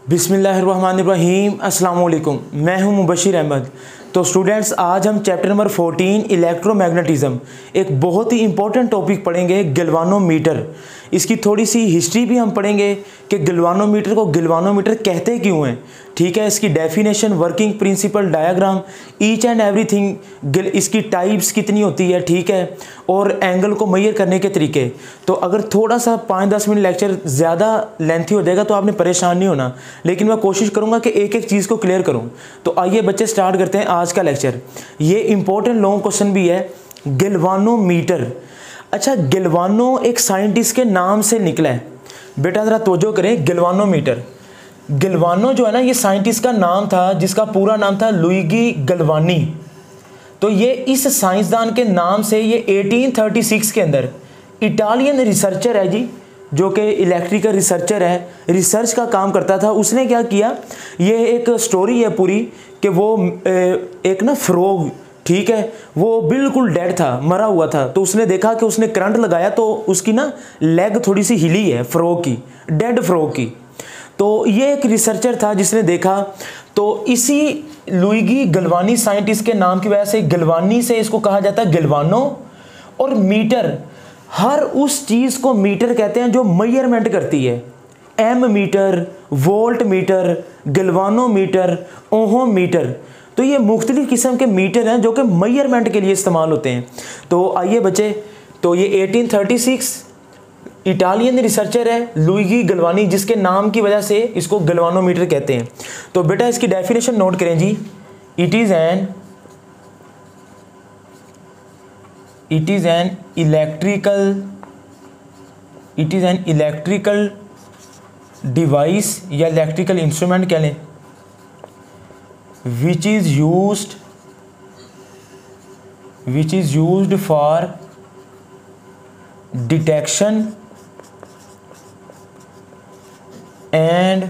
बिस्मिल्लाहिर्रहमानिर्रहीम अस्सलाम वालेकुम। मैं हूं मुबशिर अहमद। तो स्टूडेंट्स, आज हम चैप्टर नंबर 14 इलेक्ट्रोमैग्नेटिज्म एक बहुत ही इंपॉर्टेंट टॉपिक पढ़ेंगे, गैल्वानोमीटर। इसकी थोड़ी सी हिस्ट्री भी हम पढ़ेंगे कि गैल्वानोमीटर को गैल्वानोमीटर कहते क्यों हैं। ठीक है, इसकी definition, working principle, diagram, each and everything, इसकी टाइप्स कितनी होती है, ठीक है, और एंगल को मेजर करने के तरीके। तो अगर थोड़ा सा 5-10 मिनट लेक्चर ज़्यादा लेंथी हो जाएगा तो आपने परेशान नहीं होना, लेकिन मैं कोशिश करूंगा कि एक एक चीज़ को क्लियर करूं। तो आइए बच्चे, स्टार्ट करते हैं आज का लेक्चर। ये इंपॉर्टेंट लॉन्ग क्वेश्चन भी है, गैल्वानोमीटर। अच्छा, गैल्वानो एक साइंटिस्ट के नाम से निकला है। बेटा ज़रा तवज्जो करें, गैल्वानोमीटर, गैल्वानो जो है ना, ये साइंटिस्ट का नाम था जिसका पूरा नाम था लुइगी गैल्वानी। तो ये इस साइंसदान के नाम से ये 1836 के अंदर इटालियन रिसर्चर है जी, जो कि इलेक्ट्रिकल रिसर्चर है, रिसर्च का काम करता था। उसने क्या किया, ये एक स्टोरी है पूरी कि वो एक ना फ्रॉग, ठीक है, वो बिल्कुल डेड था, मरा हुआ था। तो उसने देखा कि उसने करंट लगाया तो उसकी ना लेग थोड़ी सी हिली है फ्रॉग की, डेड फ्रॉग की। तो ये एक रिसर्चर था जिसने देखा, तो इसी लुइगी गैल्वानी साइंटिस्ट के नाम की वजह से गैल्वानी से इसको कहा जाता है गैल्वानो। और मीटर, हर उस चीज़ को मीटर कहते हैं जो मेजरमेंट करती है। Ammeter, voltmeter, galvanometer, ohmmeter. तो ये मुख्तलिफ किस्म के मीटर हैं जो कि मेजरमेंट के लिए इस्तेमाल होते हैं। तो आइए बच्चे, तो ये 1836 इटालियन रिसर्चर है लुइगी गैल्वानी, जिसके नाम की वजह से इसको गैल्वानोमीटर कहते हैं। तो बेटा इसकी डेफिनेशन नोट करें जी। It is an electrical device या इलेक्ट्रिकल इंस्ट्रूमेंट कह लें, which is used for detection and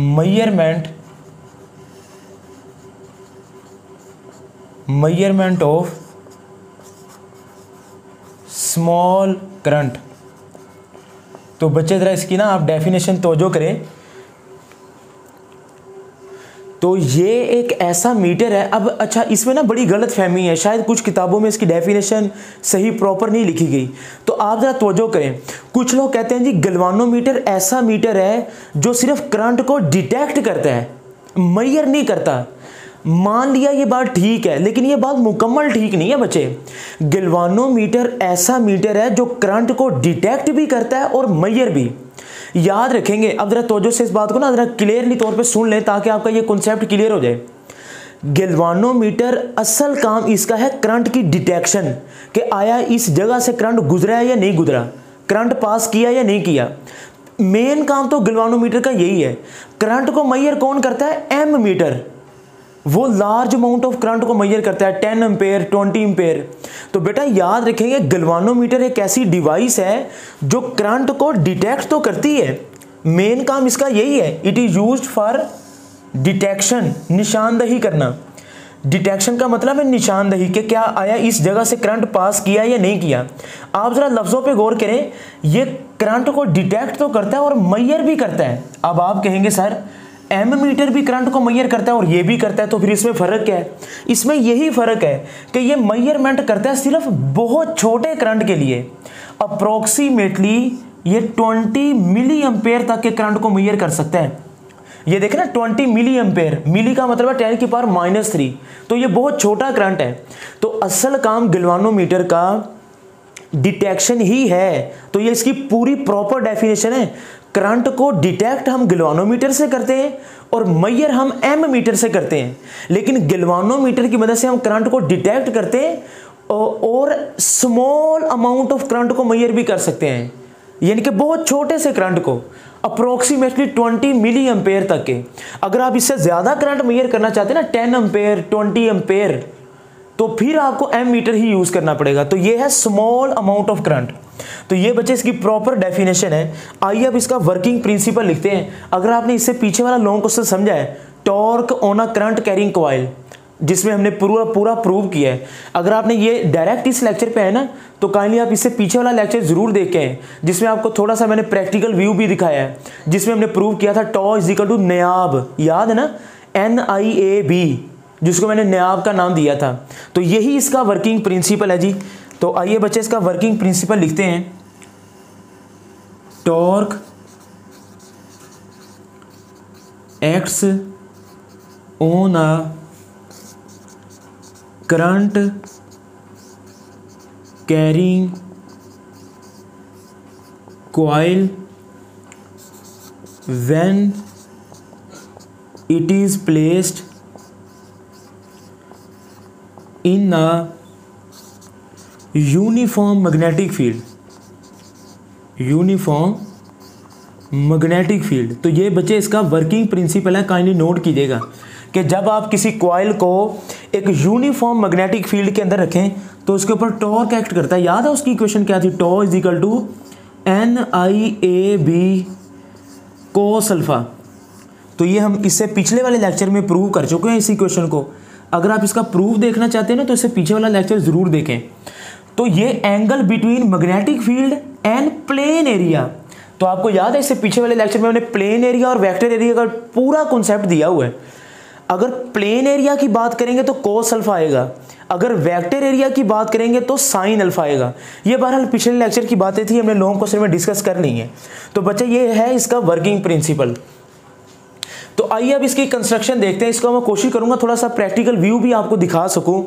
measurement of small current। तो बच्चे ज़रा इसकी ना आप डेफिनेशन तवज्जो करें। तो ये एक ऐसा मीटर है। अब अच्छा, इसमें ना बड़ी गलत फहमी है, शायद कुछ किताबों में इसकी डेफिनेशन सही प्रॉपर नहीं लिखी गई। तो आप ज़रा तवज्जो करें। कुछ लोग कहते हैं जी गैल्वानोमीटर ऐसा मीटर है जो सिर्फ करंट को डिटेक्ट करता है, मेजर नहीं करता। मान लिया ये बात ठीक है, लेकिन ये बात मुकम्मल ठीक नहीं है बच्चे। गैल्वानोमीटर ऐसा मीटर है जो करंट को डिटेक्ट भी करता है और मेजर भी। याद रखेंगे। अब जरा तवज्जो से इस बात को ना जरा क्लियरली तौर पे सुन लें ताकि आपका ये कॉन्सेप्ट क्लियर हो जाए। गैल्वानोमीटर असल काम इसका है करंट की डिटेक्शन, कि आया इस जगह से करंट गुजरा है या नहीं गुजरा, करंट पास किया या नहीं किया। मेन काम तो गैल्वानोमीटर का यही है। करंट को मेजर कौन करता है? Ammeter. वो लार्ज अमाउंट ऑफ करंट को मेजर करता है, 10 एम्पेयर, 20 एम्पेयर। तो बेटा याद रखेंगे, गैल्वानोमीटर एक ऐसी डिवाइस है जो करंट को डिटेक्ट तो करती है, मेन काम इसका यही है। It is used for detection, निशानदही करना। डिटेक्शन का मतलब है निशानदही, कि क्या आया इस जगह से करंट पास किया या नहीं किया। आप जरा लफ्जों पे गौर करें, ये करंट को डिटेक्ट तो करता है और मेजर भी करता है। अब आप कहेंगे सर एम मीटर भी करंट को मेजर करता है और ये भी करता है, तो फिर इसमें फ़र्क क्या है? इसमें यही फ़र्क है कि ये मेजरमेंट करता है सिर्फ बहुत छोटे करंट के लिए। अप्रोक्सीमेटली ये 20 मिली एम्पेयर तक के करंट को मेजर कर सकता है। ये देखें ना, 20 मिली एम्पेयर, मिली का मतलब है 10⁻³ तो ये बहुत छोटा करंट है। तो असल काम गैल्वानोमीटर का डिटेक्शन ही है। तो ये इसकी पूरी प्रॉपर डेफिनेशन है। करंट को डिटेक्ट हम गैल्वानोमीटर से करते हैं और मेजर हम एम मीटर से करते हैं। लेकिन गैल्वानोमीटर की मदद से हम करंट को डिटेक्ट करते हैं और स्मॉल अमाउंट ऑफ करंट को मेजर भी कर सकते हैं, यानी कि बहुत छोटे से करंट को, अप्रोक्सीमेटली 20 मिली एम्पेयर तक के। अगर आप इससे ज़्यादा करंट मेजर करना चाहते हैं ना, 10 एम्पेयर, 20 एम्पेयर, तो फिर आपको एम मीटर ही यूज़ करना पड़ेगा। तो ये है स्मॉल अमाउंट ऑफ करंट। तो ये बच्चे इसकी प्रॉपर डेफिनेशन है। आइए अब इसका वर्किंग प्रिंसिपल लिखते हैं। अगर आपने इससे पीछे वाला लॉन्ग क्वेश्चन समझा है, torque on a current carrying coil, जिसमें हमने पूरा पूरा प्रूव किया है। अगर आपने ये डायरेक्ट इस लेक्चर पे है ना, तो काइंडली आप इससे पीछे वाला लेक्चर ज़रूर देखें हैं, जिसमें आपको थोड़ा सा मैंने प्रैक्टिकल व्यू भी दिखाया है, जिसमें हमने प्रूव किया था टॉ इज इक्वल टू नायाब, याद है ना, NIAB, जिसको मैंने नायाब का नाम दिया था। तो यही इसका वर्किंग प्रिंसिपल है जी। तो आइए बच्चे इसका वर्किंग प्रिंसिपल लिखते हैं। Torque acts on a current carrying coil when it is placed in a uniform magnetic field, uniform magnetic field. तो ये बच्चे इसका वर्किंग प्रिंसिपल है, काइंडली नोट कीजिएगा कि जब आप किसी कॉइल को एक यूनिफॉर्म मैग्नेटिक फील्ड के अंदर रखें तो उसके ऊपर टॉर्क एक्ट करता है। याद है उसकी इक्वेशन क्या थी? Tau is equal to NIAB cos alpha. तो ये हम इससे पिछले वाले लेक्चर में प्रूव कर चुके हैं इस इक्वेशन को। अगर आप इसका प्रूफ देखना चाहते हैं ना, तो इससे पीछे वाला लेक्चर ज़रूर देखें। तो ये angle between magnetic field and plane area. तो आपको याद है इससे पीछे वाले लेक्चर में मैंने प्लेन एरिया और वेक्टर एरिया का पूरा कॉन्सेप्ट दिया हुआ है। अगर प्लेन एरिया की बात करेंगे तो कोस अल्फा आएगा, अगर वेक्टर एरिया की बात करेंगे तो साइन अल्फा आएगा। ये बहरहाल पिछले लेक्चर की बातें थी, हमने लॉन्ग क्वेश्चन में डिस्कस कर ली है। तो बच्चे ये है इसका वर्किंग प्रिंसिपल। तो आइए अब इसकी कंस्ट्रक्शन देखते हैं। इसको मैं कोशिश करूंगा थोड़ा सा प्रैक्टिकल व्यू भी आपको दिखा सकूं।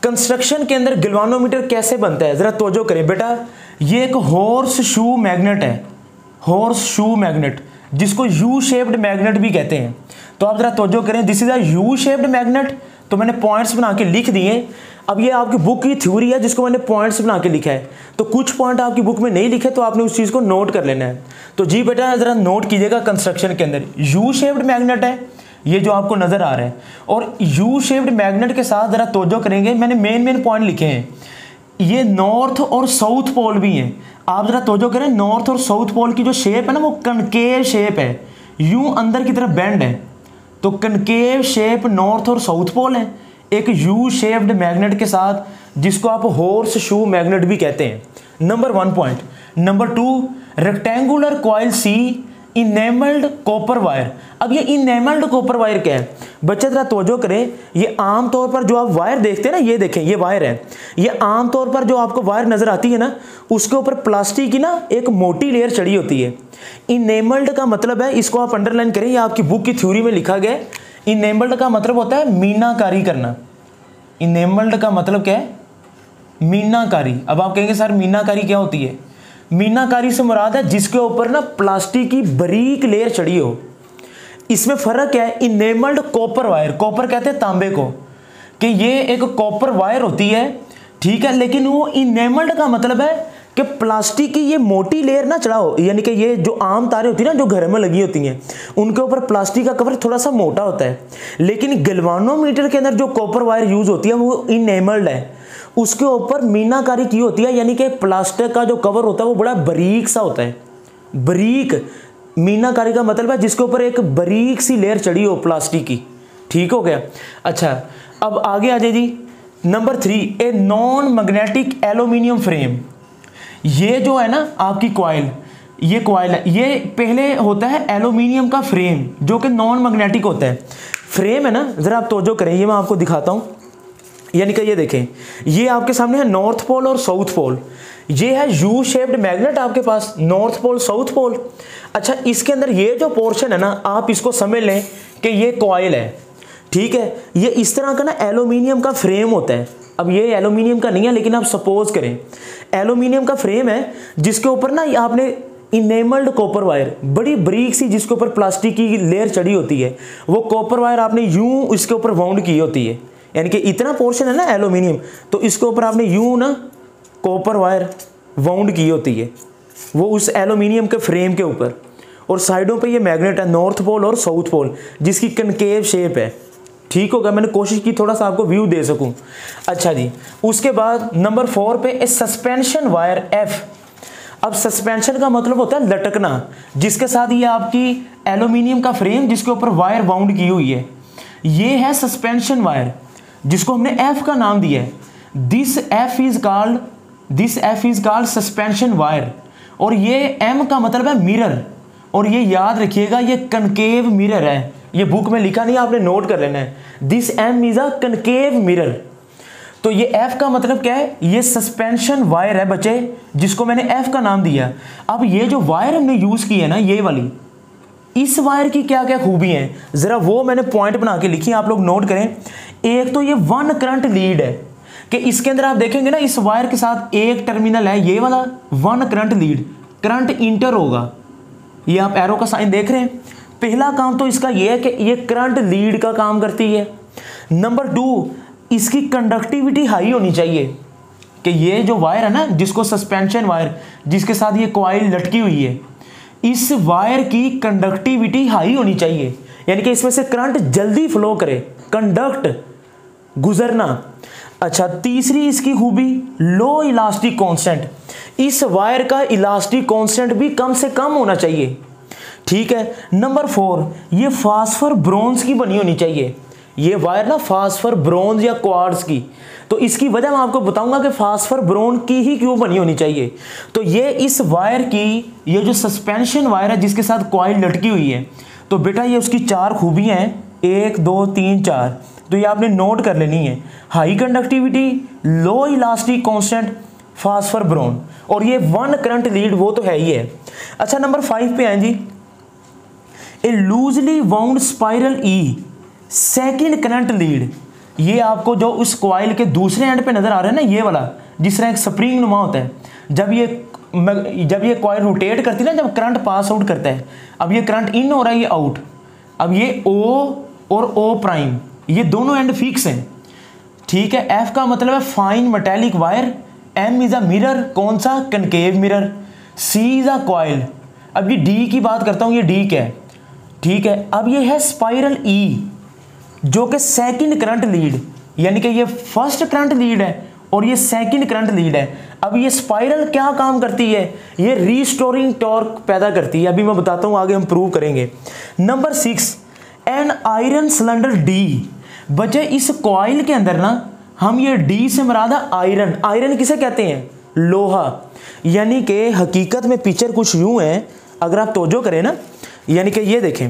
कंस्ट्रक्शन के अंदर गैल्वानोमीटर कैसे बनता है जरा तवज्जो करें बेटा। ये एक हॉर्स शू मैग्नेट है, हॉर्स शू मैग्नेट, जिसको यू शेप्ड मैग्नेट भी कहते हैं। तो आप जरा तवज्जो करें, this is a U shaped magnet. तो मैंने पॉइंट्स बना के लिख दिए। अब ये आपकी बुक की थ्योरी है जिसको मैंने पॉइंट्स बना के लिखा है। तो कुछ पॉइंट आपकी बुक में नहीं लिखे तो आपने उस चीज़ को नोट कर लेना है। तो जी बेटा जरा नोट कीजिएगा, कंस्ट्रक्शन के अंदर यू शेप्ड मैग्नेट है ये जो आपको नजर आ रहा है, और यू शेप्ड मैग्नेट के साथ जरा तवज्जो करेंगे, मैंने मेन पॉइंट लिखे हैं। ये नॉर्थ और साउथ पोल भी हैं। आप जरा तवज्जो करें, नॉर्थ और साउथ पोल की जो शेप है ना वो कनकेव शेप है, यूं अंदर की तरफ बेंड है। तो कनकेव शेप नॉर्थ और साउथ पोल है एक यू शेप्ड मैग्नेट के साथ, जिसको आप हॉर्स शू मैग्नेट भी कहते हैं। Number 1 point. Number 2, rectangular coil सी इनेमल्ड कॉपर वायर। अब ये इनेमल्ड कॉपर वायर क्या है बच्चे जरा तवज्जो करें। ये आमतौर पर जो आप वायर देखते हैं ना, ये देखें ये वायर है। ये आमतौर पर जो आपको वायर नजर आती है ना, उसके ऊपर प्लास्टिक की ना एक मोटी लेयर चढ़ी होती है। इनेमल्ड का मतलब है, इसको आप अंडरलाइन करें, ये आपकी बुक की थ्योरी में लिखा गया है। इनेमल्ड का मतलब होता है मीनाकारी करना। इनेमल्ड का मतलब क्या है? मीनाकारी। अब आप कहेंगे सर मीनाकारी क्या होती है? मीनाकारी से मुराद है जिसके ऊपर ना प्लास्टिक की बारीक लेयर चढ़ी हो। इसमें फर्क है, इनेमल्ड कॉपर वायर, कॉपर कहते हैं तांबे को, कि ये एक कॉपर वायर होती है, ठीक है। लेकिन वो इनेमल्ड का मतलब है कि प्लास्टिक की ये मोटी लेयर ना चढ़ा हो, यानी कि ये जो आम तारें होती है ना जो घर में लगी होती हैं, उनके ऊपर प्लास्टिक का कवर थोड़ा सा मोटा होता है। लेकिन गैल्वानोमीटर के अंदर जो कॉपर वायर यूज होती है वो इनेमल्ड है, उसके ऊपर मीनाकारी की होती है, यानी कि प्लास्टिक का जो कवर होता है वो बड़ा बारीक सा होता है। बारीक मीनाकारी का मतलब है जिसके ऊपर एक बारीक सी लेयर चढ़ी हो प्लास्टिक की, ठीक हो गया। अच्छा अब आगे आ जाए जी। Number 3, a non magnetic aluminium frame. ये जो है ना आपकी कॉइल, ये कॉइल है, ये पहले होता है एल्यूमिनियम का फ्रेम जो कि नॉन मैग्नेटिक होता है। फ्रेम है ना, जरा आप तवज्जो करें, ये मैं आपको दिखाता हूँ। यानी कि ये देखें, ये आपके सामने है नॉर्थ पोल और साउथ पोल। ये है यू शेप्ड मैग्नेट आपके पास, नॉर्थ पोल साउथ पोल। अच्छा इसके अंदर ये जो पोर्शन है ना, आप इसको समझ लें कि ये कॉइल है, ठीक है। ये इस तरह का ना एल्यूमिनियम का फ्रेम होता है। अब ये एल्यूमिनियम का नहीं है, लेकिन आप सपोज करें एल्यूमिनियम का फ्रेम है जिसके ऊपर ना आपने इनेमल्ड कॉपर वायर, बड़ी बारीक सी जिसके ऊपर प्लास्टिक की लेयर चढ़ी होती है, वो कॉपर वायर आपने यूं इसके ऊपर वाउंड की होती है। यानी कि इतना पोर्शन है ना एल्यूमिनियम, तो इसके ऊपर आपने यूं ना कॉपर वायर वाउंड की होती है, वो उस एल्यूमिनियम के फ्रेम के ऊपर। और साइडों पे ये मैग्नेट है नॉर्थ पोल और साउथ पोल, जिसकी कनकेव शेप है, ठीक होगा। मैंने कोशिश की थोड़ा सा आपको व्यू दे सकूं। अच्छा जी, उसके बाद नंबर 4 पे ए सस्पेंशन वायर एफ। अब सस्पेंशन का मतलब होता है लटकना, जिसके साथ ये आपकी एल्यूमिनियम का फ्रेम जिसके ऊपर वायर वाउंड की हुई है, ये है सस्पेंशन वायर। जिसको हमने एफ का नाम दिया है, this F is called suspension wire. और ये एम का मतलब है मिरर, और ये याद रखिएगा ये कनकेव मिरर है, ये बुक में लिखा नहीं, आपने नोट कर लेना है, this M is a concave mirror. तो ये एफ का मतलब क्या है, ये सस्पेंशन वायर है बच्चे, जिसको मैंने एफ का नाम दिया। अब ये जो वायर हमने यूज की है ना, ये वाली, इस वायर की क्या क्या खूबी हैं, जरा वो मैंने पॉइंट बना के लिखी, आप लोग नोट करें। एक तो ये वन करंट लीड है, कि इसके अंदर आप देखेंगे ना, इस वायर के साथ एक टर्मिनल है, ये वाला one current lead, current enter होगा, ये आप एरो का साइन देख रहे हैं। पहला काम तो इसका ये है कि ये करंट लीड का काम करती है। नंबर 2, इसकी कंडक्टिविटी हाई होनी चाहिए, कि ये जो वायर है ना, जिसको सस्पेंशन वायर, जिसके साथ ये कॉइल लटकी हुई है, इस वायर की कंडक्टिविटी हाई होनी चाहिए, यानी कि इसमें से करंट जल्दी फ्लो करे, कंडक्ट, गुजरना। अच्छा, तीसरी इसकी खूबी लो इलास्टिक कांस्टेंट, इस वायर का इलास्टिक कांस्टेंट भी कम से कम होना चाहिए, ठीक है। नंबर 4, ये फास्फर ब्रोंज की बनी होनी चाहिए, ये वायर ना फास्फर ब्रोंज या क्वार्ट्ज की। तो इसकी वजह मैं आपको बताऊंगा कि फास्फर ब्रोन की ही क्यों बनी होनी चाहिए। तो ये इस वायर की, ये जो सस्पेंशन वायर है जिसके साथ कॉइल लटकी हुई है, तो बेटा ये उसकी 4 खूबियां हैं, 1 2 3 4, तो ये आपने नोट कर लेनी है। हाई कंडक्टिविटी, लो इलास्टिक कांस्टेंट, फास्फर ब्रोन, और ये वन करंट लीड, वो तो है ही है। अच्छा, नंबर 5 पे आए जी, ए लूजली वाउंड स्पाइरल ई सेकेंड करंट लीड। ये आपको जो उस कॉइल के दूसरे एंड पे नजर आ रहा है ना, ये वाला, जिस तरह एक स्प्रिंग नुमा होता है, जब ये कॉइल रोटेट करती है ना, जब करंट पास आउट करता है, अब ये करंट इन हो रहा है, ये आउट, अब ये O और O प्राइम, ये दोनों एंड फिक्स हैं, ठीक है। F का मतलब है fine metallic wire, M is a mirror, कौन सा, concave mirror, C is a coil. अब ये D की बात करता हूं, ये D क्या है, ठीक है। अब ये है स्पाइरल E, जो कि सेकंड करंट लीड, यानी कि ये फर्स्ट करंट लीड है और ये सेकंड करंट लीड है। अब ये स्पाइरल क्या काम करती है, ये रीस्टोरिंग टॉर्क पैदा करती है, अभी मैं बताता हूं, आगे हम प्रूव करेंगे। Number 6, an iron cylinder D। बच्चे इस कॉइल के अंदर ना, हम ये D से मुराद है आयरन। आयरन किसे कहते हैं, लोहा। यानी कि हकीकत में पिक्चर कुछ यूं है, अगर आप तवज्जो करें ना, यानी कि ये देखें,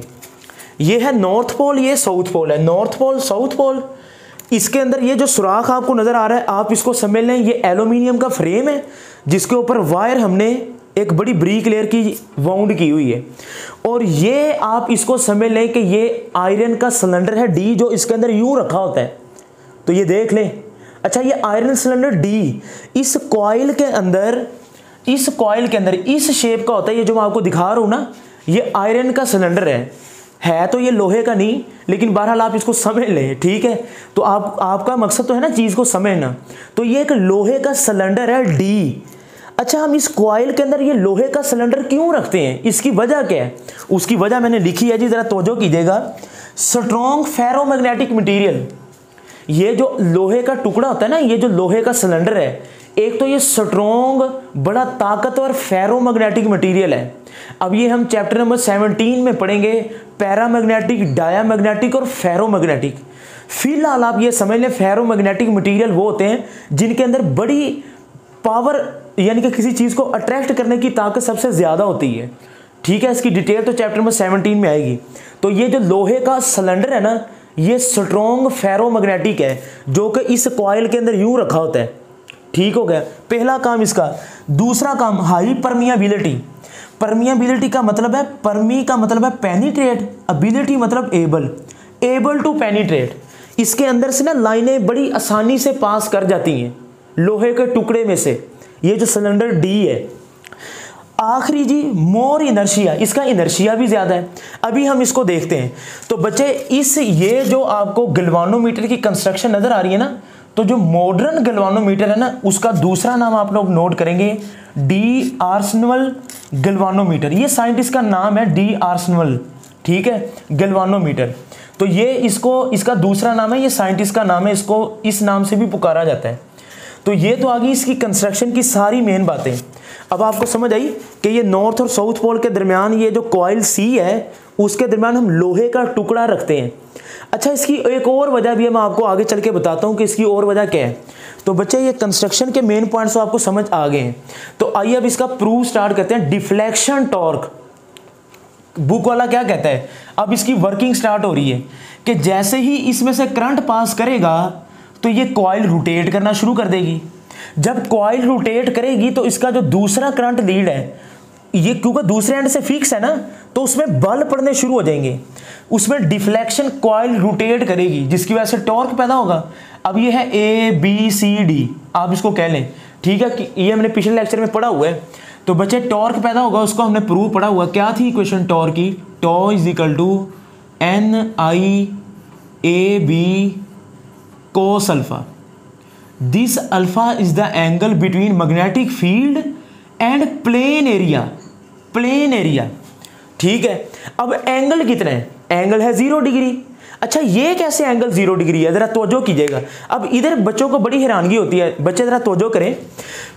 ये है नॉर्थ पोल, ये साउथ पोल है, नॉर्थ पोल साउथ पोल। इसके अंदर ये जो सुराख आपको नजर आ रहा है, आप इसको समझ लें, ये एल्यूमिनियम का फ्रेम है, जिसके ऊपर वायर हमने एक बड़ी ब्रीक लेयर की वाउंड की हुई है, और ये आप इसको समझ लें कि ये आयरन का सिलेंडर है D, जो इसके अंदर यूं रखा होता है, तो ये देख लें। अच्छा, ये आयरन सिलेंडर D इस कॉइल के अंदर इस शेप का होता है, ये जो मैं आपको दिखा रहा हूं ना, ये आयरन का सिलेंडर है तो ये लोहे का नहीं, लेकिन बहरहाल आप इसको समझ लें, ठीक है। तो आपका मकसद तो है ना चीज को समझना। तो ये एक लोहे का सिलेंडर है D। अच्छा, हम इस कॉइल के अंदर ये लोहे का सिलेंडर क्यों रखते हैं, इसकी वजह क्या है, उसकी वजह मैंने लिखी है जी, जरा तवज्जो कीजिएगा। स्ट्रॉन्ग फेरोमैग्नेटिक मटेरियल, ये जो लोहे का टुकड़ा होता है ना, ये जो लोहे का सिलेंडर है, एक तो ये स्ट्रॉन्ग, बड़ा ताकतवर फेरोमैग्नेटिक मटेरियल है। अब ये हम चैप्टर नंबर 17 में पढ़ेंगे, पैरामैग्नेटिक, डायामैग्नेटिक और फेरोमैग्नेटिक। फिलहाल आप ये समझ लें, फेरोमैग्नेटिक मटेरियल वो होते हैं जिनके अंदर बड़ी पावर, यानी कि किसी चीज़ को अट्रैक्ट करने की ताकत सबसे ज़्यादा होती है, ठीक है। इसकी डिटेल तो चैप्टर नंबर 17 में आएगी। तो ये जो लोहे का सिलेंडर है ना, ये स्ट्रॉन्ग फेरोमैग्नेटिक है, जो कि इस कॉइल के अंदर यूं रखा होता है, ठीक हो गया, पहला काम इसका। दूसरा काम, हाई परमिएबिलिटी। परमिएबिलिटी का मतलब है, परमी का मतलब है पेनिट्रेट, एबिलिटी मतलब एबल टू पेनिट्रेट। इसके अंदर से ना लाइनें बड़ी आसानी से पास कर जाती हैं लोहे के टुकड़े में से, ये जो सिलेंडर D है। आखिरी जी, मोर इनर्शिया, इसका इनर्शिया भी ज्यादा है। अभी हम इसको देखते हैं। तो बच्चे, ये जो आपको गैल्वानोमीटर की कंस्ट्रक्शन नजर आ रही है ना, तो जो मॉडर्न गैल्वानोमीटर है ना, उसका दूसरा नाम आप लोग नोट करेंगे, डी आर्सनवल गैल्वानोमीटर। ये साइंटिस्ट का नाम है डी आर्सनवल, ठीक है, गैल्वानोमीटर। तो ये इसका दूसरा नाम है, ये साइंटिस्ट का नाम है, इसको इस नाम से भी पुकारा जाता है। तो ये तो आ गई इसकी कंस्ट्रक्शन की सारी मेन बातें। अब आपको समझ आई कि ये नॉर्थ और साउथ पोल के दरमियान ये जो कॉइल C है, उसके दरमियान हम लोहे का टुकड़ा रखते हैं। अच्छा, इसकी एक और वजह भी है, मैं आपको आगे चल के बताता हूँ कि इसकी और वजह क्या है। तो बच्चे ये कंस्ट्रक्शन के मेन पॉइंट्स तो आपको समझ आ गए हैं। तो आइए अब इसका प्रूफ स्टार्ट करते हैं। डिफ्लेक्शन टॉर्क, बुक वाला क्या कहता है, अब इसकी वर्किंग स्टार्ट हो रही है कि जैसे ही इसमें से करंट पास करेगा तो ये कॉइल रोटेट करना शुरू कर देगी। जब कॉइल रोटेट करेगी तो इसका जो दूसरा करंट लीड है, ये क्योंकि दूसरे एंड से फिक्स है ना, तो उसमें बल पड़ने शुरू हो जाएंगे, उसमें डिफ्लेक्शन, कॉइल रोटेट करेगी, जिसकी वजह से टॉर्क पैदा होगा। अब ये है ABCD, आप इसको कह लें, ठीक है, कि ये हमने पिछले लेक्चर में पढ़ा हुआ है। तो बच्चे टॉर्क पैदा होगा, उसको हमने प्रूफ पढ़ा हुआ। क्या थी इक्वेशन टॉर्क की? Tau is equal to NIAB cos alpha. This alpha is the angle between magnetic field and plane area, plane area, ठीक है। अब एंगल कितना है? एंगल है 0 डिग्री। अच्छा, ये कैसे एंगल 0 डिग्री है, जरा तवज्जो कीजिएगा। अब इधर बच्चों को बड़ी हैरानगी होती है, बच्चे जरा तवज्जो करें।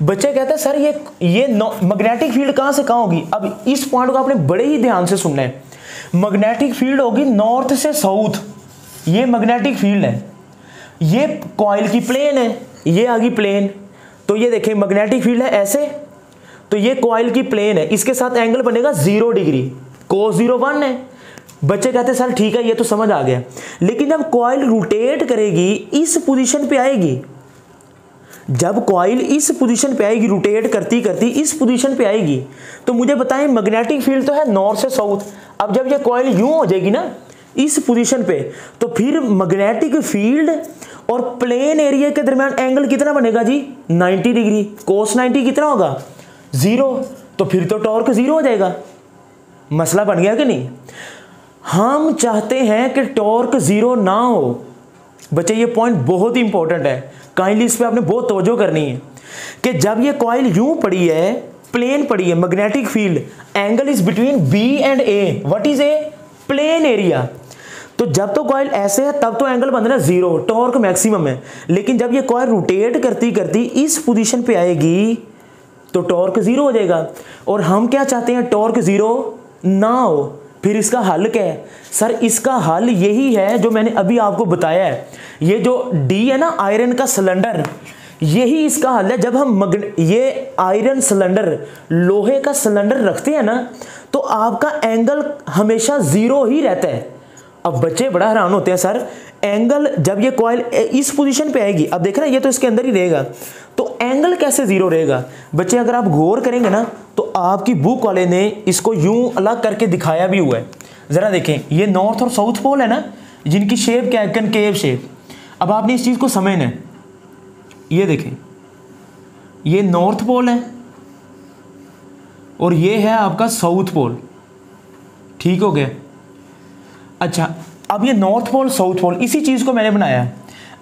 बच्चे कहते हैं सर ये मैग्नेटिक फील्ड कहाँ से कहाँ होगी? अब इस पॉइंट को आपने बड़े ही ध्यान से सुनना है। मैग्नेटिक फील्ड होगी नॉर्थ से साउथ, ये मैग्नेटिक फील्ड है, ये कॉइल की प्लेन है, ये आ गई प्लेन। तो ये देखें मैग्नेटिक फील्ड है ऐसे, तो ये कॉइल की प्लेन है, इसके साथ एंगल बनेगा 0 डिग्री, cos 0 1 है। बच्चे कहते हैं सर ठीक है, ये तो समझ आ गया, लेकिन जब कॉइल रोटेट करेगी इस पोजीशन पे आएगी, जब कॉइल इस पोजीशन पे आएगी, रोटेट करती करती इस पोजीशन पे आएगी, तो मुझे बताएं मैग्नेटिक फील्ड तो है नॉर्थ से साउथ। अब जब ये कॉइल यूं हो जाएगी ना इस पोजीशन पे, तो फिर मैग्नेटिक फील्ड और प्लेन एरिया के दरमियान एंगल कितना बनेगा जी? 90 डिग्री। cos 90 कितना होगा? 0। तो फिर तो टॉर्क 0 हो जाएगा। मसला बन गया कि नहीं? हम चाहते हैं कि टॉर्क 0 ना हो। बच्चे ये पॉइंट बहुत ही इंपॉर्टेंट है, काइंडली इस पे आपने बहुत तवज्जो करनी है कि जब ये कॉइल यूं पड़ी है, प्लेन पड़ी है, magnetic field, angle is between B and A, what is a? Plain area. तो जब तो कॉइल ऐसे है तब तो एंगल बन रहा है 0, टॉर्क मैक्सिमम है। लेकिन जब ये कॉइल रोटेट करती करती इस पोजीशन पे आएगी तो टॉर्क 0 हो जाएगा। और हम क्या चाहते हैं? टॉर्क 0 ना हो। फिर इसका हल क्या है? सर इसका हल यही है जो मैंने अभी आपको बताया है। ये जो D है ना, आयरन का सिलेंडर, यही इसका हल है। जब हम ये आयरन सिलेंडर, लोहे का सिलेंडर रखते हैं ना, तो आपका एंगल हमेशा 0 ही रहता है। अब बच्चे बड़ा हैरान होते हैं, सर एंगल जब ये कॉइल इस पोजीशन पे आएगी, अब देख रहे हैं ये तो इसके अंदर ही रहेगा, तो एंगल कैसे 0 रहेगा? बच्चे अगर आप गौर करेंगे ना, तो आपकी बुक वाले ने इसको यूं अलग करके दिखाया भी हुआ है। जरा देखें, ये नॉर्थ और साउथ पोल है ना, जिनकी शेप क्या है? Concave shape. अब आपने इस चीज को समझना है। ये देखें, ये नॉर्थ पोल है और ये है आपका साउथ पोल, ठीक हो गया। अच्छा, अब ये नॉर्थ पोल साउथ पोल, इसी चीज को मैंने बनाया।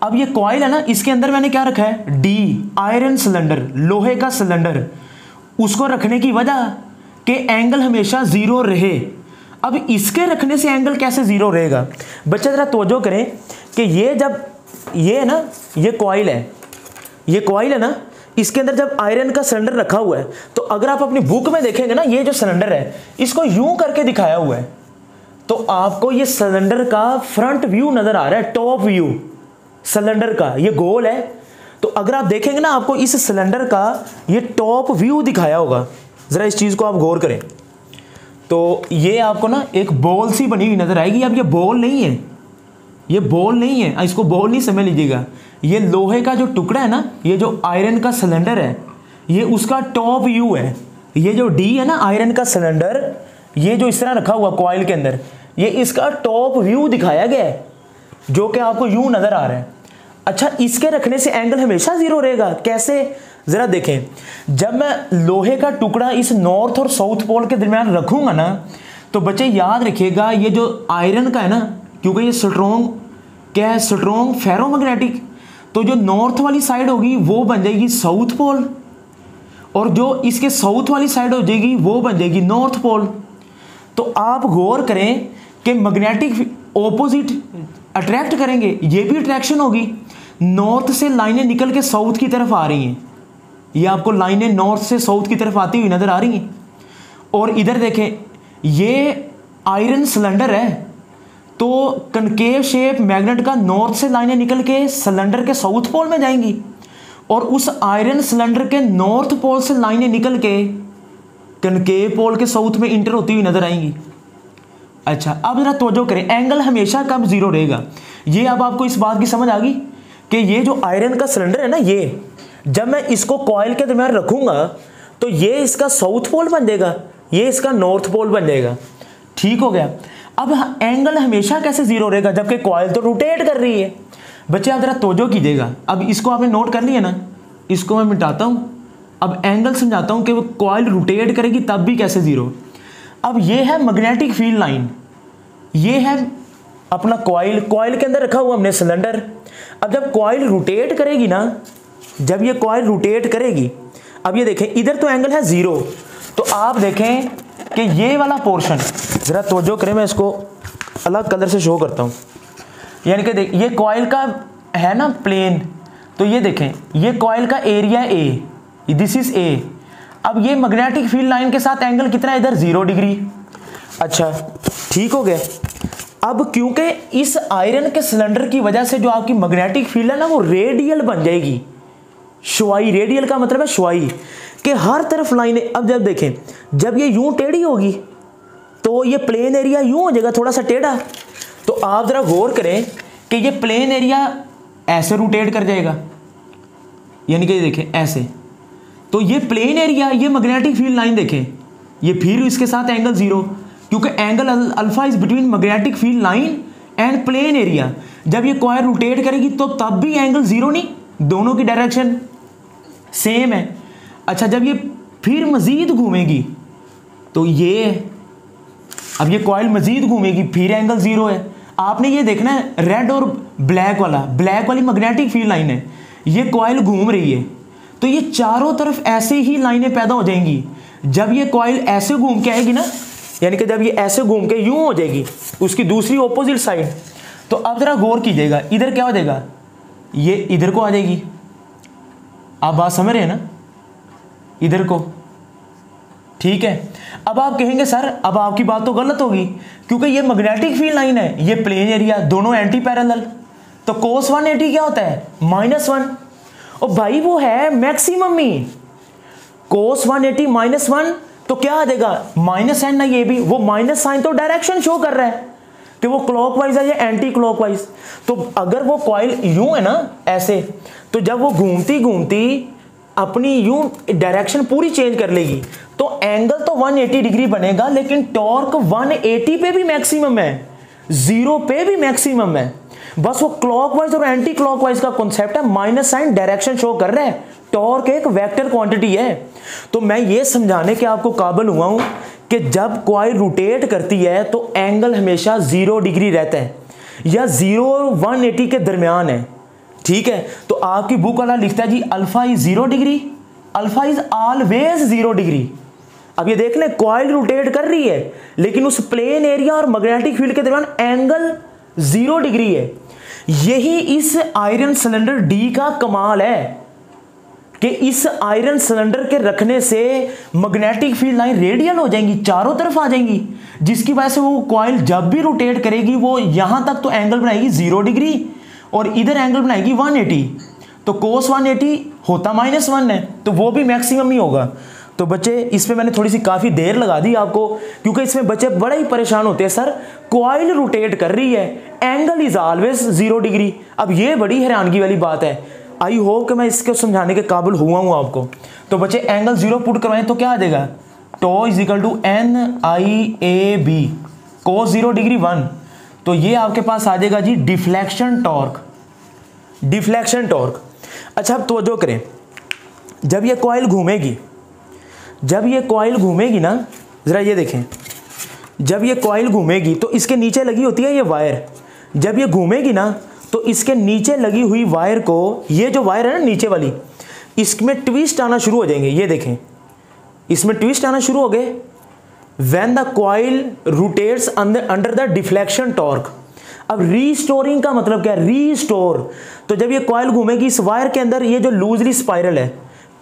अब ये कॉइल है ना, इसके अंदर मैंने क्या रखा है? D, आयरन सिलेंडर, लोहे का सिलेंडर। उसको रखने की वजह कि एंगल हमेशा 0 रहे। अब इसके रखने से एंगल कैसे 0 रहेगा? बच्चे जरा तवज्जो करें कि ये जब ये है ना, ये कॉइल है, ये कॉइल है ना, इसके अंदर जब आयरन का सिलेंडर रखा हुआ है, तो अगर आप अपनी बुक में देखेंगे ना, ये जो सिलेंडर है इसको यूं करके दिखाया हुआ है, तो आपको ये सिलेंडर का फ्रंट व्यू नजर आ रहा है, टॉप व्यू सिलेंडर का, ये गोल है। तो अगर आप देखेंगे ना, आपको इस सिलेंडर का ये टॉप व्यू दिखाया होगा। जरा इस चीज को आप गौर करें, तो ये आपको ना एक बॉल सी बनी हुई नजर आएगी। अब ये बॉल नहीं है, ये बॉल नहीं है, इसको बॉल नहीं समझ लीजिएगा। ये लोहे का जो टुकड़ा है ना, ये जो आयरन का सिलेंडर है, ये उसका टॉप व्यू है। ये जो D है ना, आयरन का सिलेंडर, ये जो इस तरह रखा हुआ कॉइल के अंदर, ये इसका टॉप व्यू दिखाया गया है, जो कि आपको यूं नजर आ रहा है। अच्छा, इसके रखने से एंगल हमेशा 0 रहेगा। कैसे? जरा देखें, जब मैं लोहे का टुकड़ा इस नॉर्थ और साउथ पोल के दरमियान रखूंगा ना, तो बच्चे याद रखिएगा, ये जो आयरन का है ना, क्योंकि ये स्ट्रॉन्ग क्या है? स्ट्रॉन्ग फेरोमैग्नेटिक, तो जो नॉर्थ वाली साइड होगी वो बन जाएगी साउथ पोल, और जो इसके साउथ वाली साइड हो जाएगी वो बन जाएगी नॉर्थ पोल। तो आप गौर करें कि मैग्नेटिक ऑपोजिट अट्रैक्ट करेंगे, ये भी अट्रैक्शन होगी। नॉर्थ से लाइनें निकल के साउथ की तरफ आ रही हैं, ये आपको लाइनें नॉर्थ से साउथ की तरफ आती हुई नजर आ रही हैं। और इधर देखें, ये आयरन सिलेंडर है तो कनकेव शेप मैग्नेट का नॉर्थ से लाइनें निकल के सिलेंडर के साउथ पोल में जाएंगी और उस आयरन सिलेंडर के नॉर्थ पोल से लाइनें निकल के कनकेव पोल के साउथ में इंटर होती हुई नजर आएंगी। अच्छा, अब जरा तवज्जो करें, एंगल हमेशा कब जीरो रहेगा? ये अब आपको इस बात की समझ आ गई कि ये जो आयरन का सिलेंडर है ना, ये जब मैं इसको कॉइल के दरमियान रखूंगा तो ये इसका साउथ पोल बन जाएगा, ये इसका नॉर्थ पोल बन जाएगा। ठीक हो गया। अब एंगल हमेशा कैसे जीरो रहेगा जबकि कॉइल तो रोटेट कर रही है? बच्चे आप जरा तवज्जो कीजिएगा। अब इसको आपने नोट कर लिया ना, इसको मैं मिटाता हूं। अब एंगल समझाता हूं कि वो कॉइल रोटेट करेगी तब भी कैसे जीरो। अब ये है मैग्नेटिक फील्ड लाइन, ये है अपना कॉइल, कॉइल के अंदर रखा हुआ हमने सिलेंडर। अब जब कॉइल रोटेट करेगी ना, जब ये कॉइल रोटेट करेगी, अब ये देखें इधर तो एंगल है जीरो, तो आप देखें कि ये वाला पोर्शन, जरा तवज्जो करें, मैं इसको अलग कलर से शो करता हूं। यानी कि देख, ये कॉइल का है ना प्लेन, तो ये देखें ये कॉइल का area A, this is a. अब ये मैग्नेटिक फील्ड लाइन के साथ एंगल कितना है इधर? 0 डिग्री। अच्छा, ठीक हो गया। अब क्योंकि इस आयरन के सिलेंडर की वजह से जो आपकी मैग्नेटिक फील्ड है ना वो रेडियल बन जाएगी, शुआई। रेडियल का मतलब है शुआई, कि हर तरफ लाइनें। अब जब देखें, जब ये यूं टेढ़ी होगी तो ये प्लेन एरिया यूं हो जाएगा थोड़ा सा टेढ़ा। तो आप जरा गौर करें कि ये प्लेन एरिया ऐसे रोटेट कर जाएगा, यानी कि देखें ऐसे, तो ये प्लेन एरिया, ये मैग्नेटिक फील्ड लाइन देखें, ये फिर इसके साथ एंगल जीरो, क्योंकि angle alpha is between magnetic field line and plane area. जब ये कॉइल रोटेट करेगी तो तब भी एंगल जीरो नहीं, दोनों की डायरेक्शन सेम है। अच्छा, जब ये फिर मजीद घूमेगी तो ये, अब ये कॉइल मजीद घूमेगी फिर एंगल जीरो है। आपने ये देखना है, रेड और ब्लैक वाला, ब्लैक वाली मैग्नेटिक फील्ड लाइन है, ये कॉइल घूम रही है तो ये चारों तरफ ऐसे ही लाइनें पैदा हो जाएंगी। जब ये कॉइल ऐसे घूम के आएगी ना, यानी कि जब ये ऐसे घूम के यूं हो जाएगी उसकी दूसरी ऑपोजिट साइड, तो अब जरा गौर कीजिएगा, इधर क्या हो जाएगा? ये इधर को आ जाएगी। आप बात समझ रहे हैं ना, इधर को। ठीक है। अब आप कहेंगे सर अब आपकी बात तो गलत होगी, क्योंकि ये मैग्नेटिक फील्ड लाइन है, ये प्लेन एरिया, दोनों एंटी पैरेलल, तो cos 180 क्या होता है? -1। और भाई वो है मैक्सिमम ही, cos 180 -1 तो क्या आ जाएगा? माइनस साइन ना, ये भी वो माइनस साइन तो डायरेक्शन शो कर रहा है कि वो क्लॉकवाइज है या एंटी क्लॉकवाइज। तो अगर वो कॉइल यूं है ना ऐसे, तो जब वो घूमती घूमती अपनी यूं डायरेक्शन पूरी चेंज कर लेगी तो एंगल तो 180 डिग्री बनेगा, लेकिन टॉर्क 180 पे भी मैक्सिमम है, 0 पे भी मैक्सिमम है। बस वो क्लॉकवाइज और एंटी क्लॉकवाइज का कॉन्सेप्ट है, माइनस साइन डायरेक्शन शो कर रहा है, टॉर्क एक वेक्टर क्वांटिटी है। तो मैं ये समझाने के आपको काबिल हुआ हूं कि जब कॉइल रोटेट करती है तो एंगल हमेशा 0 डिग्री रहता है या 0 और 180 के दरमियान है। ठीक है। तो आपकी बुक वाला लिखता है जी alpha is 0 degree, alpha is always 0 degree. अब ये देख ले, कॉइल रोटेट कर रही है लेकिन उस प्लेन एरिया और मैग्नेटिक फील्ड के दरमियान एंगल 0 डिग्री है। यही इस आयरन सिलेंडर डी का कमाल है कि इस आयरन सिलेंडर के रखने से मैग्नेटिक फील्ड लाइन रेडियल हो जाएंगी, चारों तरफ आ जाएंगी, जिसकी वजह से वो कॉइल जब भी रोटेट करेगी वो यहां तक तो एंगल बनाएगी 0 डिग्री और इधर एंगल बनाएगी 180। तो cos 180 होता -1 है, तो वो भी मैक्सिमम ही होगा। तो बच्चे इसमें मैंने थोड़ी सी काफ़ी देर लगा दी आपको, क्योंकि इसमें बच्चे बड़े ही परेशान होते हैं, सर कॉइल रोटेट कर रही है, एंगल इज ऑलवेज 0 डिग्री। अब ये बड़ी हैरानगी वाली बात है। आई होप कि मैं इसको समझाने के काबिल हुआ हूँ आपको। तो बच्चे एंगल 0 पुट करवाएं तो क्या आ जाएगा? Tau is equal to NIAB, cos 0 degree 1। तो ये आपके पास आ जाएगा G deflection torque, deflection torque. अच्छा अब तवज्जो करें, जब ये कॉइल घूमेगी, जब ये कॉइल घूमेगी ना, ज़रा ये देखें, जब ये कॉइल घूमेगी तो इसके नीचे लगी होती है ये वायर। जब ये घूमेगी ना तो इसके नीचे लगी हुई वायर को, ये जो वायर है ना नीचे वाली, इसमें ट्विस्ट आना शुरू हो जाएंगे। ये देखें, इसमें ट्विस्ट आना शुरू हो गए when the coil rotates under the deflection torque. अब रीस्टोरिंग का मतलब क्या है? रीस्टोर। तो जब ये कॉइल घूमेगी इस वायर के अंदर, ये जो लूजली स्पाइरल है,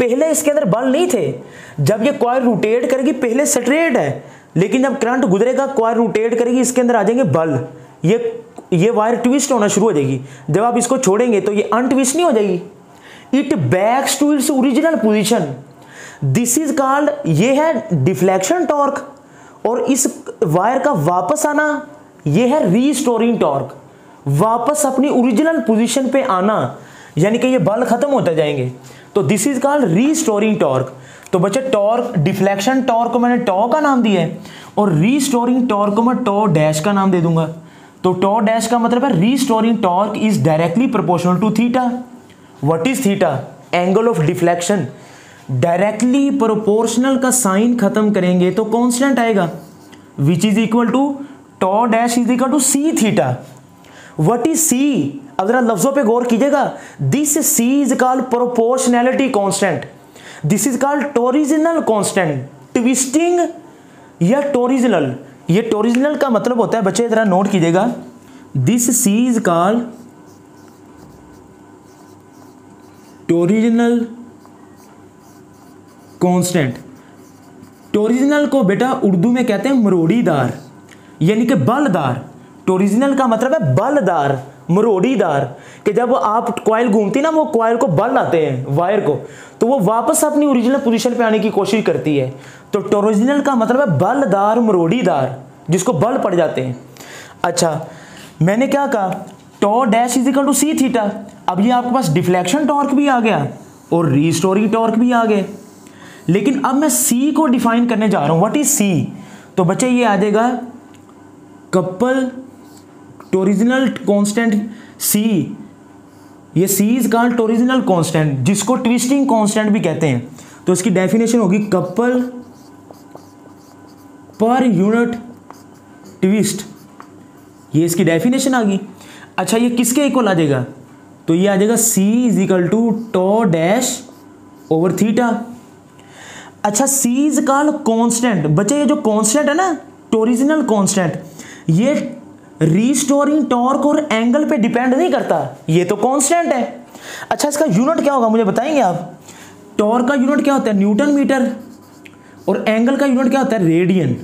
पहले इसके अंदर बल नहीं थे, जब ये कॉइल रोटेट करेगी पहले स्ट्रेट है, लेकिन जब करंट गुजरेगा कॉइल रोटेट करेगी, इसके अंदर आ जाएंगे बल, ये वायर ट्विस्ट होना शुरू हो जाएगी। जब आप इसको छोड़ेंगे तो ये अनट्विस्ट नहीं हो जाएगी, it backs to its original position, this is called, ये है डिफ्लेक्शन टॉर्क। और इस वायर का वापस आना ये है रीस्टोरिंग टॉर्क, वापस अपनी ओरिजिनल पोजीशन पे आना, यानी कि ये बल खत्म होते जाएंगे, तो this is called restoring torque. तो बच्चे टॉर्क, डिफ्लेक्शन टॉर्क को मैंने टॉ का नाम दिया है और रीस्टोरिंग टॉर्क को मैं टॉ डैश का नाम दे दूंगा। तो टॉ डैश का मतलब है restoring torque is directly proportional to theta. What is theta? Angle of deflection. Directly proportional का साइन खत्म करेंगे तो कांस्टेंट आएगा, which is equal to tau dash is equal to C theta. What is C? अब जरा लफ्जों पे गौर कीजिएगा, this C is called proportionality constant, this is called torsional constant, twisting या टोरिजिनल। ये टोरिजिनल का मतलब होता है बच्चे जरा नोट कीजिएगा, this C is called torsional constant. Torsional को बेटा उर्दू में कहते हैं मरोड़ीदार, यानी कि बलदार। टोरिजिनल का मतलब है बलदार, मरोड़ीदार, कि जब आप कॉइल घूमती ना वो कॉइल को बल आते हैं वायर को, तो वो वापस अपनी ओरिजिनल पोजीशन पे आने की कोशिश करती है। तो टोरिजिनल का मतलब है बलदार, मरोड़ीदार, जिसको बल पड़ जाते हैं। अच्छा, मैंने क्या कहा? Tau dash is equal to C theta. अब ये आपके पास डिफ्लेक्शन टॉर्क भी आ गया और रीस्टोरिंग टॉर्क भी आ गए, लेकिन अब मैं सी को डिफाइन करने जा रहा हूं। What is C? तो बच्चे ये आ जाएगा कपल टोरिजिनल कांस्टेंट सी, ये सी इज कॉल्ड टोरिजिनल कांस्टेंट, जिसको ट्विस्टिंग कांस्टेंट भी कहते हैं। तो इसकी डेफिनेशन होगी कपल पर यूनिट ट्विस्ट, ये इसकी डेफिनेशन आ गई। अच्छा, ये किसके इक्वल आ जाएगा? तो ये आ जाएगा C is equal to tau dash over theta. अच्छा, सी इज कॉल्ड कांस्टेंट। बच्चे ये जो कांस्टेंट है ना, टोरिजिनल कांस्टेंट, ये रीस्टोरिंग टॉर्क और एंगल पे डिपेंड नहीं करता, ये तो कांस्टेंट है। अच्छा, इसका यूनिट क्या होगा मुझे बताएंगे आप? टॉर्क का यूनिट क्या होता है? न्यूटन मीटर, और एंगल का यूनिट क्या होता है? रेडियन।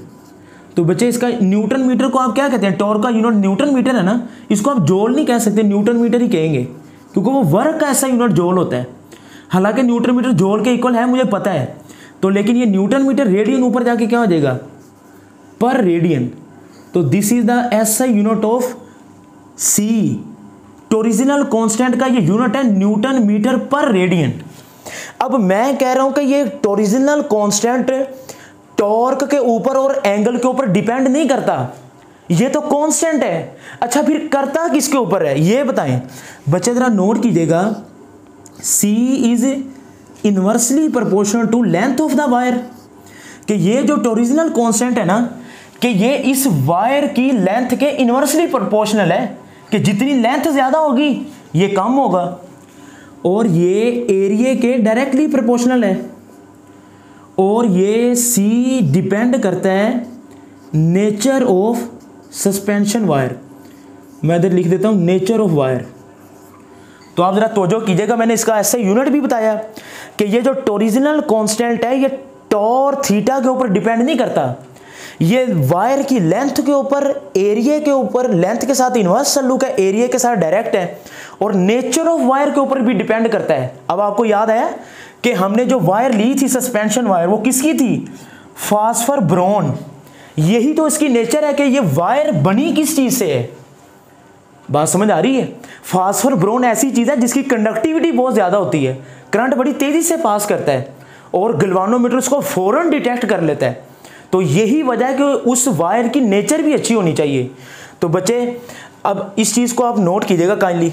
तो बच्चे इसका न्यूटन मीटर को आप क्या कहते हैं? टॉर्क का यूनिट न्यूटन मीटर है ना, इसको आप जूल नहीं कह सकते, न्यूटन मीटर ही कहेंगे, क्योंकि वो वर्क का ऐसा यूनिट जूल होता है। हालांकि न्यूटन मीटर जूल के इक्वल है मुझे पता है, तो लेकिन ये न्यूटन मीटर रेडियन ऊपर जाके क्या हो जाएगा? पर रेडियन। तो this is the SI unit of C. Torsional constant का ये यूनिट है न्यूटन मीटर पर रेडियन। अब मैं कह रहा हूं कि ये टोरिजिनल कांस्टेंट टॉर्क के ऊपर और एंगल के ऊपर डिपेंड नहीं करता, ये तो कांस्टेंट है। अच्छा, फिर करता किसके ऊपर है ये बताएं। बच्चे जरा नोट कीजिएगा, C is inversely proportional to length of the wire, कि ये जो टोरिजिनल कांस्टेंट है ना, कि ये इस वायर की लेंथ के इनवर्सली प्रोपोर्शनल है, कि जितनी लेंथ ज्यादा होगी ये कम होगा, और ये एरिया के डायरेक्टली प्रोपोर्शनल है। और ये C डिपेंड करता है नेचर ऑफ सस्पेंशन वायर। मैं इधर लिख देता हूं नेचर ऑफ वायर। तो आप जरा तवज्जो कीजिएगा, मैंने इसका ऐसे यूनिट भी बताया कि ये जो टोरिजिनल कांस्टेंट है ये टॉर थीटा के ऊपर डिपेंड नहीं करता, ये वायर की लेंथ के ऊपर, एरिया के ऊपर, लेंथ के साथ इनवर्स सल्यूक है, एरिया के साथ डायरेक्ट है, और नेचर ऑफ वायर के ऊपर भी डिपेंड करता है। अब आपको याद आया कि हमने जो वायर ली थी सस्पेंशन वायर, वो किसकी थी? Phosphor brown. यही तो इसकी नेचर है कि ये वायर बनी किस चीज से है। बात समझ आ रही है? फास्फर ब्रोन ऐसी चीज है जिसकी कंडक्टिविटी बहुत ज्यादा होती है, करंट बड़ी तेजी से पास करता है, और गैल्वानोमीटर उसको फौरन डिटेक्ट कर लेता है। तो यही वजह है कि उस वायर की नेचर भी अच्छी होनी चाहिए। तो बच्चे अब इस चीज को आप नोट कीजिएगा काइंडली।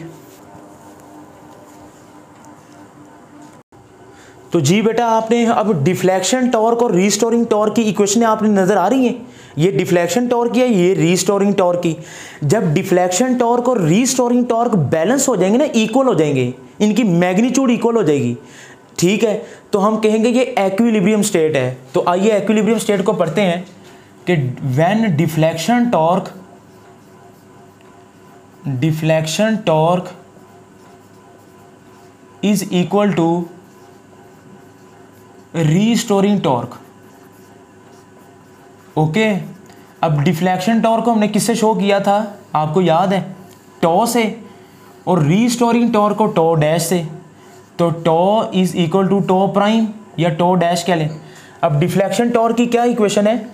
तो जी बेटा, आपने अब डिफ्लेक्शन टॉर्क और रीस्टोरिंग टॉर्क की इक्वेशन आपने नजर आ रही है, ये डिफ्लेक्शन टॉर्क की है, ये रीस्टोरिंग टॉर्क की। जब डिफ्लेक्शन टॉर्क और रीस्टोरिंग टॉर्क बैलेंस हो जाएंगे ना, इक्वल हो जाएंगे, इनकी मैग्नीट्यूड इक्वल हो जाएगी, ठीक है, तो हम कहेंगे ये एक्विलिब्रियम स्टेट है। तो आइए एक्विलिब्रियम स्टेट को पढ़ते हैं कि when deflection torque is equal to restoring torque, okay. अब डिफ्लेक्शन टॉर्क को हमने किससे शो किया था, आपको याद है, टॉ से, और रीस्टोरिंग टॉर्क को टॉ डैश से। तो tau is equal to tau prime या टॉ डैश कह लें। अब डिफ्लेक्शन टॉर्क की क्या इक्वेशन है,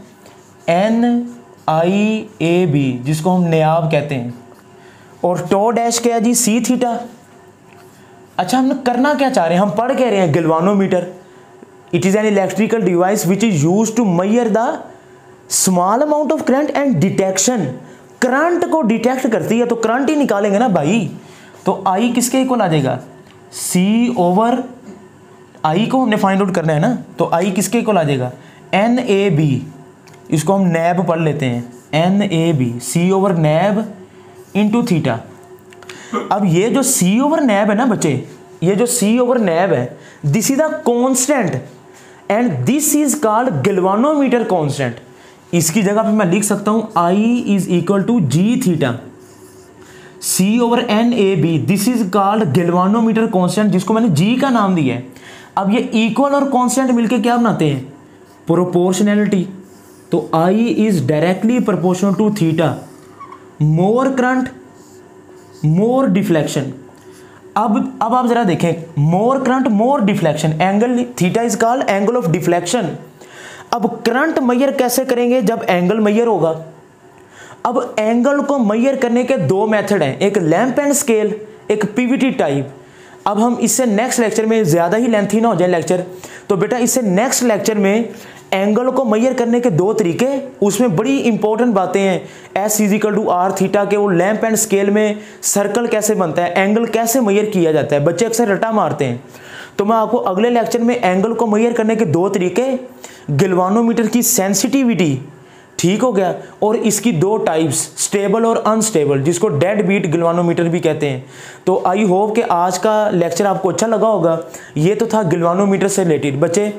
NIAB, जिसको हम नायाब कहते हैं, और टॉ डैश क्या है जी, सी थीटा। अच्छा, हम करना क्या चाह रहे हैं, हम पढ़ कह रहे हैं galvanometer, it is an electrical device which is use to measure the small amount of current and detection. Current को डिटेक्ट करती है, तो करंट ही निकालेंगे ना भाई। तो आई किसके इक्वल आ जाएगा, सी ओवर, आई को हमने फाइंड आउट करना है ना, तो आई किसके इक्वल आ जाएगा, NAB, इसको हम नैब पढ़ लेते हैं, NAB, सी ओवर नैब इंटू थीटा। अब ये जो सी ओवर नैब है ना बच्चे, ये जो सी ओवर नैब है, this is the constant and this is called galvanometer constant. इसकी जगह पे मैं लिख सकता हूं I is equal to G theta, C over NAB, this is called galvanometer constant, जिसको मैंने जी का नाम दिया है। अब ये इक्वल और कांस्टेंट मिलके क्या बनाते हैं, प्रोपोर्शनैलिटी। तो I is directly proportional to theta, more current more deflection. अब आप जरा देखें, more current more deflection, angle theta is called angle of deflection. अब करंट मेजर कैसे करेंगे, जब एंगल मेजर होगा। अब एंगल को मेजर करने के दो मेथड हैं, एक लैंप एंड स्केल, एक पीवीटी टाइप। अब हम इससे नेक्स्ट लेक्चर में, ज़्यादा ही लेंथी ना हो जाए लेक्चर, तो बेटा इससे नेक्स्ट लेक्चर में एंगल को मेजर करने के दो तरीके, उसमें बड़ी इंपॉर्टेंट बातें हैं, S is equal to R theta के, वो लैंप एंड स्केल में सर्कल कैसे बनता है, एंगल कैसे मेजर किया जाता है, बच्चे अक्सर रटा मारते हैं। तो मैं आपको अगले लेक्चर में एंगल को मेजर करने के दो तरीके, गैल्वानोमीटर की सेंसिटिविटी, ठीक हो गया, और इसकी दो टाइप्स, स्टेबल और अनस्टेबल, जिसको डेड बीट गैल्वानोमीटर भी कहते हैं। तो आई होप कि आज का लेक्चर आपको अच्छा लगा होगा। ये तो था गैल्वानोमीटर से रिलेटेड। बच्चे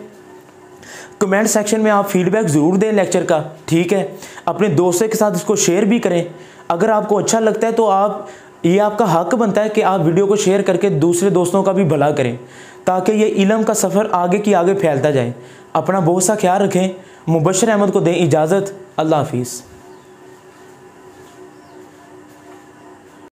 कमेंट सेक्शन में आप फीडबैक ज़रूर दें लेक्चर का, ठीक है, अपने दोस्तों के साथ इसको शेयर भी करें। अगर आपको अच्छा लगता है तो आप, ये आपका हक बनता है कि आप वीडियो को शेयर करके दूसरे दोस्तों का भी भला करें, ताकि ये इल्म का सफ़र आगे की आगे फैलता जाए। अपना बहुत सा ख्याल रखें। मुबशर अहमद को दें इजाज़त। अल्लाह हाफिज़।